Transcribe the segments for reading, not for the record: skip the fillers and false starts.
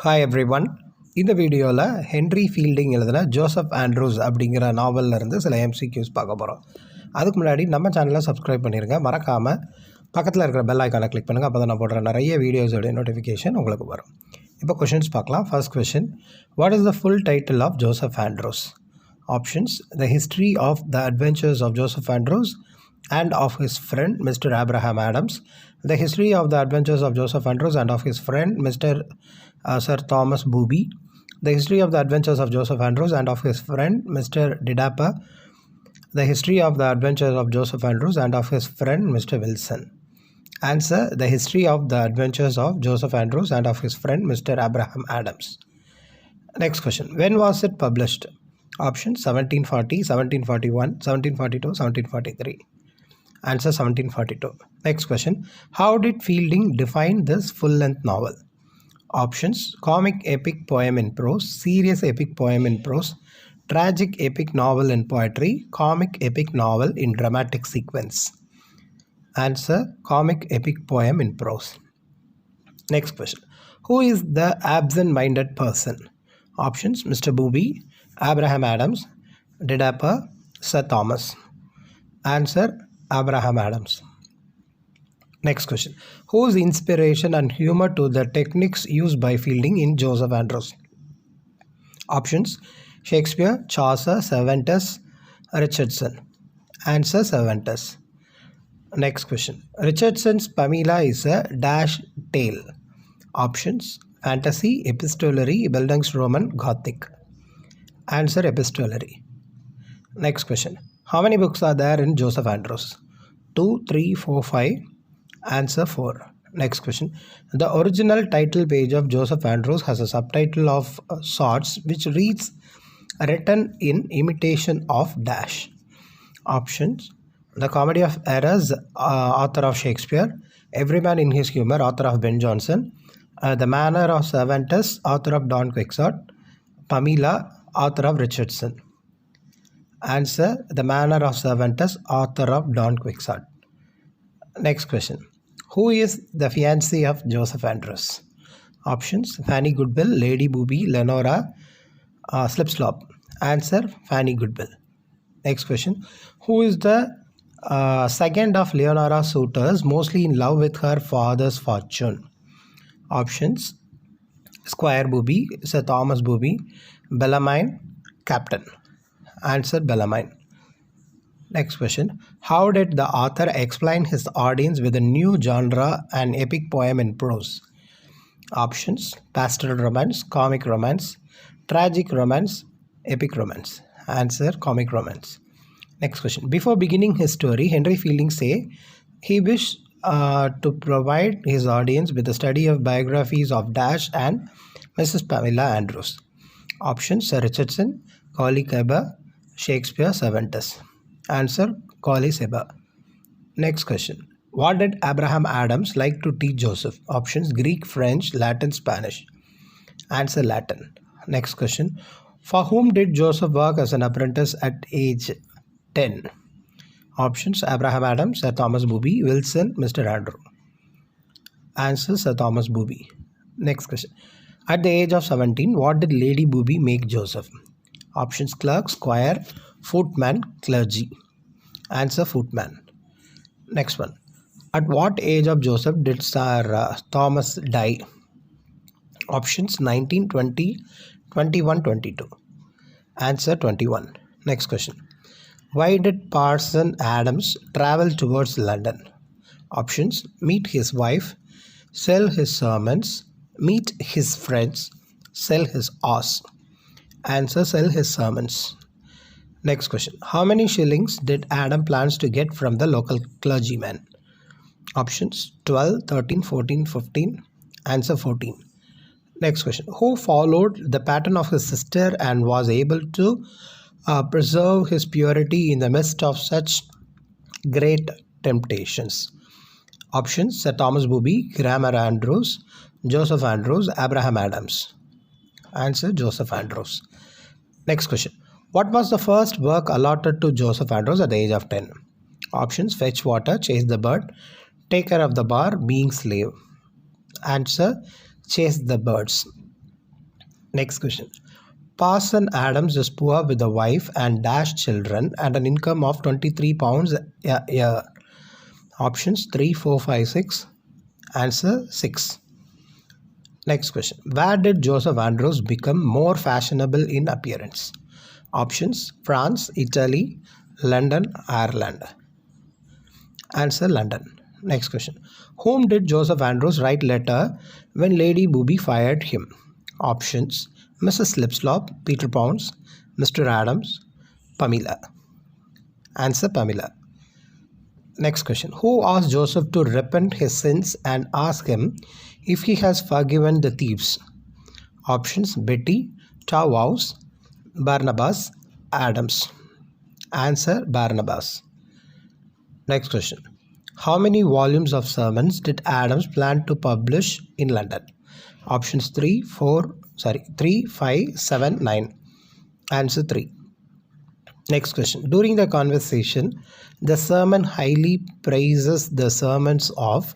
Hi every one. இந்த வீடியோவில் Henry fielding எழுதின ஜோசப் ஆண்ட்ரூஸ் அப்படிங்கிற நாவலில் இருந்து சில எம்சிக்யூஸ் பார்க்க போகிறோம். அதுக்கு முன்னாடி நம்ம சேனலை சப்ஸ்கிரைப் பண்ணிடுங்க. மறக்காமல் பக்கத்தில் இருக்கிற பெல் ஐக்கானை கிளிக் பண்ணுங்கள். அப்போ தான் நான் போடுற நிறைய வீடியோஸோடைய நோட்டிஃபிகேஷன் உங்களுக்கு வரும். இப்போ கொஷின்ஸ் பார்க்கலாம். First question, what is the full title of Joseph Andrews? Options, the history of the adventures of Joseph Andrews and of his friend Mr. Abraham Adams, the history of the adventures of Joseph Andrews and of his friend Mr. Sir Thomas Booby, the history of the adventures of Joseph Andrews and of his friend Mr. Didapper, the history of the adventures of Joseph Andrews and of his friend Mr. Wilson. Answer, the history of the adventures of Joseph Andrews and of his friend Mr. Abraham Adams. Next question, when was it published? Options, 1740, 1741, 1742, 1743. Answer, 1742. Next question, how did Fielding define this full-length novel? Options, comic epic poem in prose, serious epic poem in prose, tragic epic novel in poetry, comic epic novel in dramatic sequence. Answer, comic epic poem in prose. Next question, who is the absent-minded person? Options, Mr. Booby, Abraham Adams, Didapper, Sir Thomas. Answer, Abraham Adams. Next question, whose inspiration and humor to the techniques used by Fielding in Joseph Andrews? Options, Shakespeare, Chaucer, Cervantes, Richardson. Answer, Cervantes. Next question, Richardson's Pamela is a dash tale. Options, fantasy, epistolary, Bildungsroman, Gothic. Answer, epistolary. Next question, how many books are there in Joseph Andrews? 2, 3, 4, 5. Answer, 4. Next question, the original title page of Joseph Andrews has a subtitle of sorts which reads, written in imitation of dash. Options, the Comedy of Errors, author of Shakespeare, Every Man in His Humor, author of Ben Jonson, The Manner of Cervantes, author of Don Quixote, Pamela, author of Richardson. Answer, The Manner of Cervantes, author of Don Quixote. Next question, who is the fiancée of Joseph Andrews? Options, Fanny Goodwill, Lady Booby, Lenora, Slipslop. Answer, Fanny Goodwill. Next question, who is the second of Leonora's suitors, mostly in love with her father's fortune? Options, Squire Booby, Sir Thomas Booby, Bellarmine, Captain. Answer, Bellarmine. Next question, how did the author explain his audience with a new genre, an epic poem in prose? Options, pastoral romance, comic romance, tragic romance, epic romance. Answer, comic romance. Next question, before beginning his story, Henry Fielding say he wished to provide his audience with a study of biographies of Dash and Mrs. Pamela Andrews. Options, Sir Richardson, Colley Cibber, Shakespeare, Cervantes. Answer, Colley Cibber. Next question, what did Abraham Adams like to teach Joseph? Options, Greek, French, Latin, Spanish. Answer, Latin. Next question, for whom did Joseph work as an apprentice at age 10? Options, Abraham Adams, Sir Thomas Booby, Wilson, Mr. Andrew. Answer, Sir Thomas Booby. Next question, at the age of 17, what did Lady Booby make Joseph? Options, clerk, squire, footman, clergy. Answer, footman. Next one, at what age of Joseph did Sir Thomas die? Options, 19, 20, 21, 22. Answer, 21. Next question, why did Parson Adams travel towards London? Options, meet his wife, sell his sermons, meet his friends, sell his horse. Answer, sell his sermons. Next question, how many shillings did Adam plans to get from the local clergyman? Options, 12, 13, 14, 15. Answer, 14. Next question, who followed the pattern of his sister and was able to preserve his purity in the midst of such great temptations? Options, Sir Thomas Booby, Graham Andrews, Joseph Andrews, Abraham Adams. Answer, Joseph Andrews. Next question, what was the first work allotted to Joseph Andrews at the age of 10? Options, fetch water, chase the bird, take care of the bar, being slave. Answer, chase the birds. Next question. Parson Adams is poor with a wife and dash children and an income of £23 a year. Options 3, 4, 5, 6. Answer 6. Next question. Where did Joseph Andrews become more fashionable in appearance? Options France, Italy, London, Ireland. Answer London. Next question. Whom did Joseph Andrews write letter when Lady Booby fired him? Options Mrs. Slipslop, Peter Pounds, Mr. Adams, Pamela. Answer Pamela. Next question. Who asked Joseph to repent his sins and ask him if he has forgiven the thieves? Options Betty, Towhouse, Barnabas, Adams. Answer Barnabas. Next question. How many volumes of sermons did Adams plan to publish in London? Options 3, 5, 7, 9. Answer 3. Next question. During the conversation, the sermon highly praises the sermons of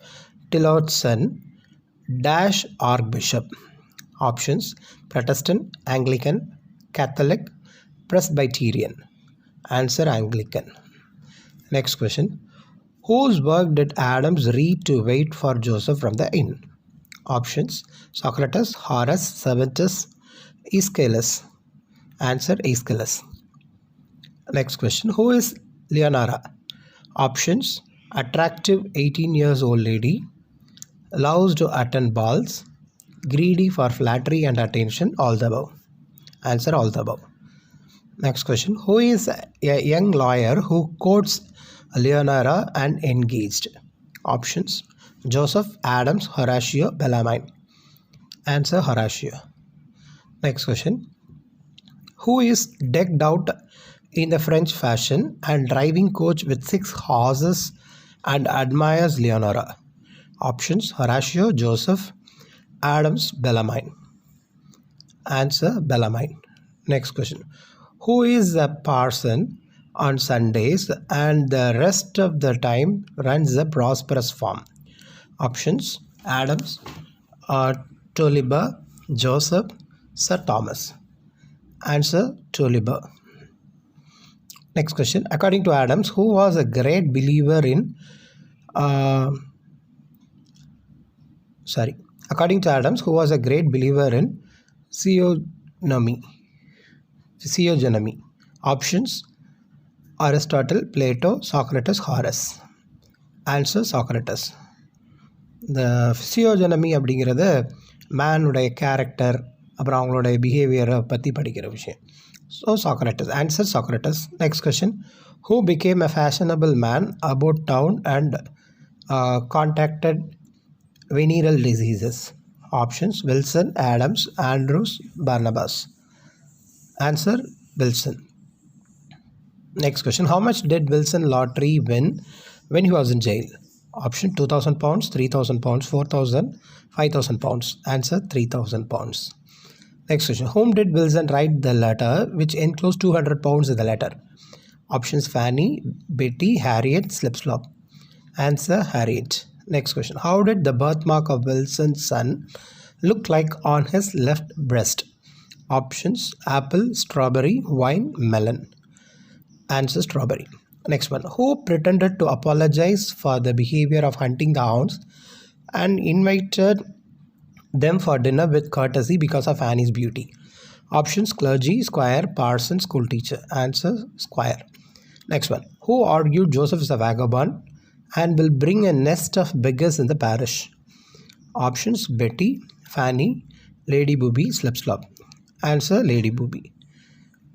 Tillotson dash Archbishop. Options Protestant, Anglican, Catholic, Presbyterian. Answer Anglican. Next question. Whose work did Adams read to wait for Joseph from the inn? Options Socrates, Horace, Servetus, Aeschylus. Answer Aeschylus. Next question. Who is Leonora? Options attractive 18 years old lady, loves to attend balls, greedy for flattery and attention, all the above. Answer all the above. Next question. Who is a young lawyer who quotes Leonora and engaged? Options Joseph, Adams, Horatio, Bellarmine. Answer Horatio. Next question. Who is decked out in the French fashion and driving coach with 6 horses and admires Leonora? Options Horatio, Joseph, Adams, Bellarmine. Answer Bellarmine. Next question. Who is a parson on Sundays and the rest of the time runs a prosperous farm? Options Adams, Tolliver, Joseph, Sir Thomas. Answer Tolliver. Next question. According to Adams, who was a great believer in According to Adams, who was a great believer in physiognomy? Options Aristotle, Plato, Socrates, Horace. Answer Socrates. The physiognomy அப்படிங்கிறது மேனுடைய character அப்புறம் அவங்களுடைய பிஹேவியரை பற்றி படிக்கிற விஷயம். So Socrates. Answer Socrates. Next question. Who became a fashionable man about town and contacted venereal diseases? Options Wilson, Adams, Andrews, Barnabas. Answer Wilson. Next question. How much did Wilson lottery win when he was in jail? Option 2,000 pounds, 3,000 pounds, 4,000, 5,000 pounds. Answer 3,000 pounds. Next question. Whom did Wilson write the letter which enclosed 200 pounds in the letter? Options Fanny, Betty, Harriet, Slipslop. Answer Harriet. Next question. How did the birthmark of Wilson's son look like on his left breast? Options apple, strawberry, wine, melon. Answer strawberry. Next one. Who pretended to apologize for the behavior of hunting the hounds and invited them for dinner with courtesy because of Annie's beauty? Options clergy, squire, parson, school teacher. Answer squire. Next one. Who argued Joseph is a vagabond and will bring a nest of beggars in the parish? Options Betty, Fanny, Lady Booby, Slipslop. Answer Lady Booby.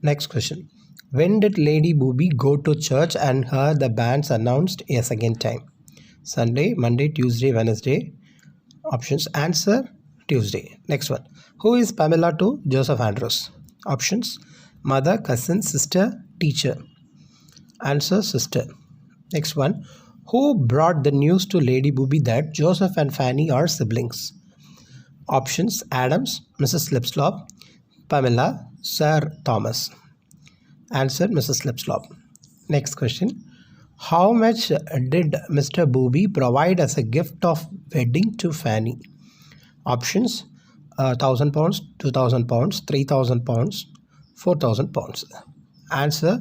Next question. When did Lady Booby go to church and heard the bands announced a second time? Sunday, Monday, Tuesday, Wednesday. Options Answer Tuesday. Next one. Who is Pamela to Joseph Andrews? Options mother, cousin, sister, teacher. Answer sister. Next one. Who brought the news to Lady Booby that Joseph and Fanny are siblings? Options Adams, Mrs. Slipslop, Pamela, Sir Thomas. Answer Mrs. Slipslop. Next question. How much did Mr. Booby provide as a gift of wedding to Fanny? Options 1000 pounds, 2000 pounds, 3000 pounds, 4000 pounds. Answer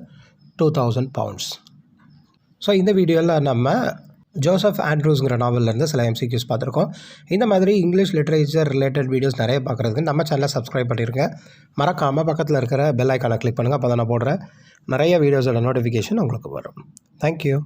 2000 pounds. So இந்த வீடியோவில் நம்ம Joseph ஆண்ட்ரூஸ்ங்கிற நாவல்லேருந்து சில MCQs பார்த்துருக்கோம். இந்த மாதிரி English literature related videos நிறைய பார்க்குறதுக்கு நம்ம சேனலை சப்ஸ்கிரைப் பண்ணியிருங்க. மறக்காமல் பக்கத்தில் இருக்கிற பெல் ஐக்கானை கிளிக் பண்ணுங்கள். அப்போ தான் நான் போடுற நிறைய வீடியோஸோட நோட்டிஃபிகேஷன் உங்களுக்கு வரும். தேங்க்யூ.